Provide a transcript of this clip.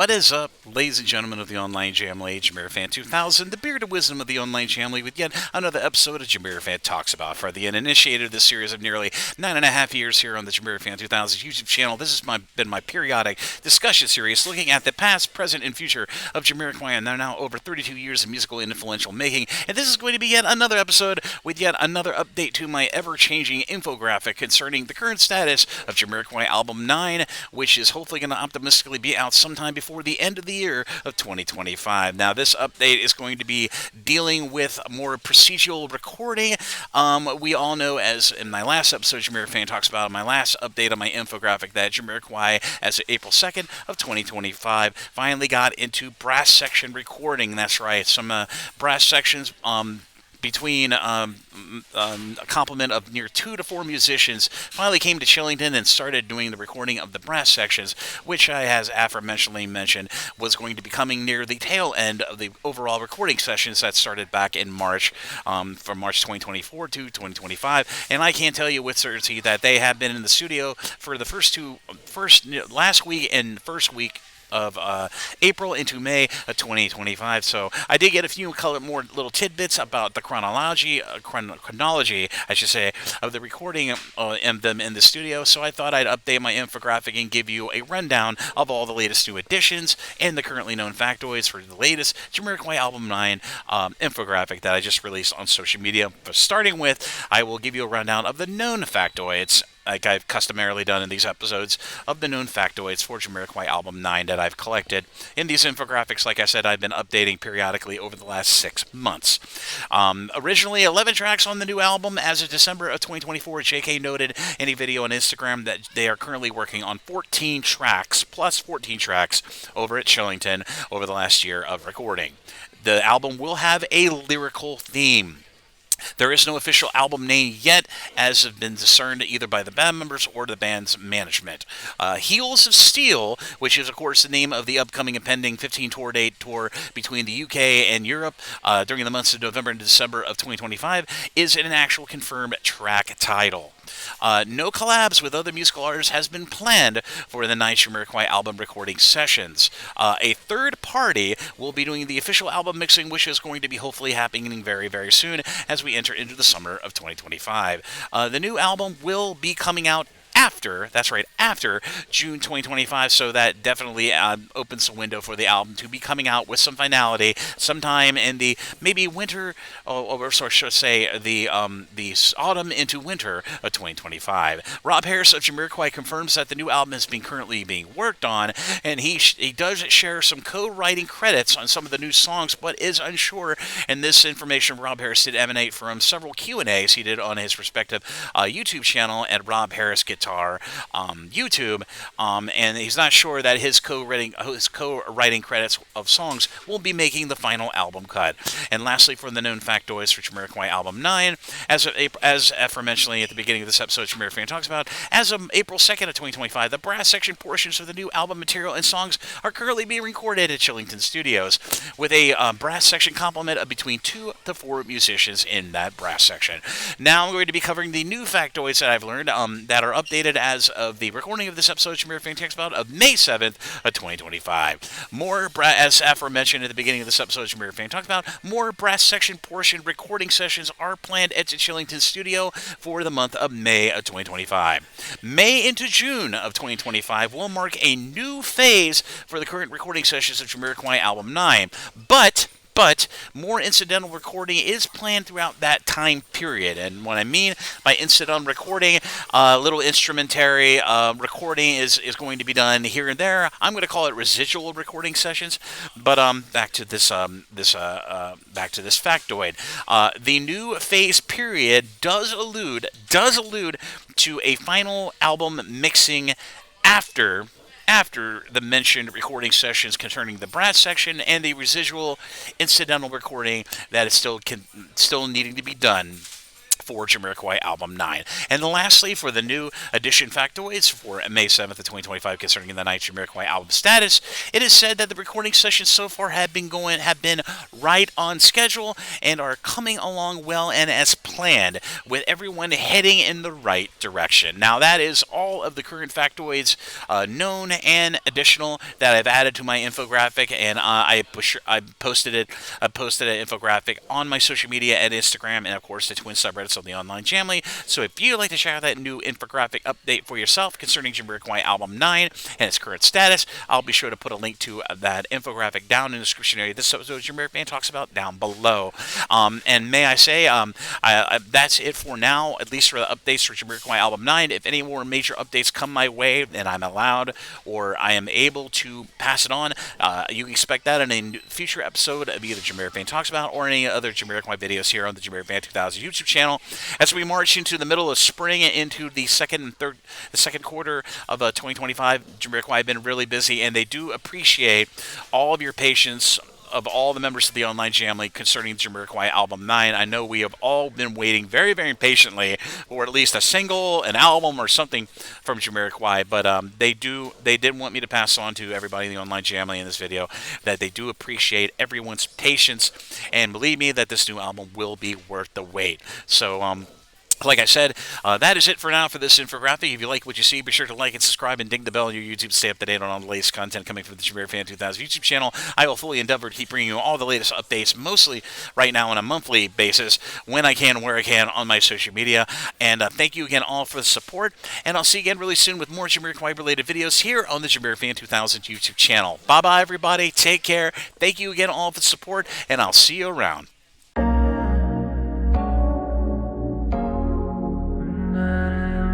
What is up, ladies and gentlemen of the online Jamily, JamiroFan 2000, the bearded wisdom of the online Jamily, with yet another episode of JamiroFan Talks About. For the initiator of this series of nearly 9.5 years here on the JamiroFan 2000 YouTube channel, this has been my periodic discussion series looking at the past, present, and future of Jamiroquai, and they're now over 32 years of musical and influential making. And this is going to be yet another episode with yet another update to my ever-changing infographic concerning the current status of Jamiroquai Album 9, which is hopefully going to optimistically be out sometime before the end of the year of 2025. Now, this update is going to be dealing with more procedural recording. We all know, as in my last episode, JamiroFan Talks About, my last update on my infographic, that Jamiroquai, as of April 2nd of 2025, finally got into brass section recording. That's right, some brass sections between a complement of near 2 to 4 musicians finally came to Chillington and started doing the recording of the brass sections, which I, as aforementionedly mentioned, was going to be coming near the tail end of the overall recording sessions that started back in March, from March 2024 to 2025. And I can tell you with certainty that they have been in the studio for the last week and first week of April into May of 2025. So I did get a few more little tidbits about the chronology, I should say, of the recording and them in the studio. So I thought I'd update my infographic and give you a rundown of all the latest new additions and the currently known factoids for the latest Jamiroquai Album 9 infographic that I just released on social media. But starting with, I will give you a rundown of the known factoids, like I've customarily done in these episodes, of the known factoids for Jamiroquai Album 9 that I've collected. In these infographics, like I said, I've been updating periodically over the last 6 months. Originally 11 tracks on the new album. As of December of 2024, JK noted in a video on Instagram that they are currently working on 14 tracks, plus 14 tracks, over at Chillington over the last year of recording. The album will have a lyrical theme. There is no official album name yet, as has been discerned either by the band members or the band's management. Heels of Steel, which is, of course, the name of the upcoming and pending 15-tour-date tour between the UK and Europe during the months of November and December of 2025, is an actual confirmed track title. No collabs with other musical artists has been planned for the 9th Jamiroquai album recording sessions. A third party will be doing the official album mixing, which is going to be hopefully happening very, very soon as we enter into the summer of 2025. The new album will be coming out after June 2025, so that definitely opens the window for the album to be coming out with some finality sometime in the maybe winter, or should say the autumn into winter of 2025. Rob Harris of Jamiroquai confirms that the new album is currently being worked on, and he does share some co-writing credits on some of the new songs, but is unsure. And this information Rob Harris did emanate from several Q&As he did on his respective YouTube channel at Rob Harris Guitar YouTube, and he's not sure that his co-writing credits of songs will be making the final album cut. And lastly, for the known factoids for Jamiroquai Album 9, as aforementioned at the beginning of this episode, JamiroFan Talks About, as of April 2nd of 2025, the brass section portions of the new album material and songs are currently being recorded at Chillington Studios, with a brass section complement of between 2 to 4 musicians in that brass section. Now I'm going to be covering the new factoids that I've learned that are updated as of the recording of this episode, JamiroFan Talks About, of May 7th of 2025. As aforementioned at the beginning of this episode, JamiroFan Talks About, more brass section portion recording sessions are planned at the Chillington Studio for the month of May of 2025. May into June of 2025 will mark a new phase for the current recording sessions of Jamiroquai Album 9, but more incidental recording is planned throughout that time period. And what I mean by incidental recording, little instrumentary recording is going to be done here and there. I'm going to call it residual recording sessions. But back to this factoid. The new phase period does allude to a final album mixing after the mentioned recording sessions concerning the brass section and the residual incidental recording that is still needing to be done for JamiroQai Album 9. And lastly, for the new edition Factoids for May 7th of 2025 concerning the 9th Jamiroquai album status, it is said that the recording sessions so far have been right on schedule and are coming along well and as planned, with everyone heading in the right direction. Now, that is all of the current Factoids known and additional that I've added to my infographic, and I posted an infographic on my social media and Instagram, and of course the twin subreddits of the online Jamily. So if you'd like to check out that new infographic update for yourself concerning JamiroQai Album 9 and its current status, I'll be sure to put a link to that infographic down in the description area. This episode of JamiroFan Talks About down below. And may I say, that's it for now, at least for the updates for JamiroQai Album 9. If any more major updates come my way and I'm allowed or I am able to pass it on, you can expect that in a future episode of either JamiroFan Talks About or any other JamiroQai videos here on the JamiroFan 2000 YouTube channel. As we march into the middle of spring and into the second quarter of 2025, JamiroQai have been really busy, and they do appreciate all of your patience of all the members of the online Jamily concerning JamiroQai Album 9. I know we have all been waiting very, very patiently for at least a single, an album, or something from JamiroQai, but they did want me to pass on to everybody in the online Jamily in this video that they do appreciate everyone's patience, and believe me that this new album will be worth the wait. So, like I said, that is it for now for this infographic. If you like what you see, be sure to like and subscribe and ding the bell on your YouTube to stay up to date on all the latest content coming from the JamiroFan 2000 YouTube channel. I will fully endeavor to keep bringing you all the latest updates, mostly right now on a monthly basis, when I can, where I can, on my social media. And thank you again all for the support, and I'll see you again really soon with more JamiroQai related videos here on the JamiroFan 2000 YouTube channel. Bye-bye, everybody. Take care. Thank you again all for the support, and I'll see you around.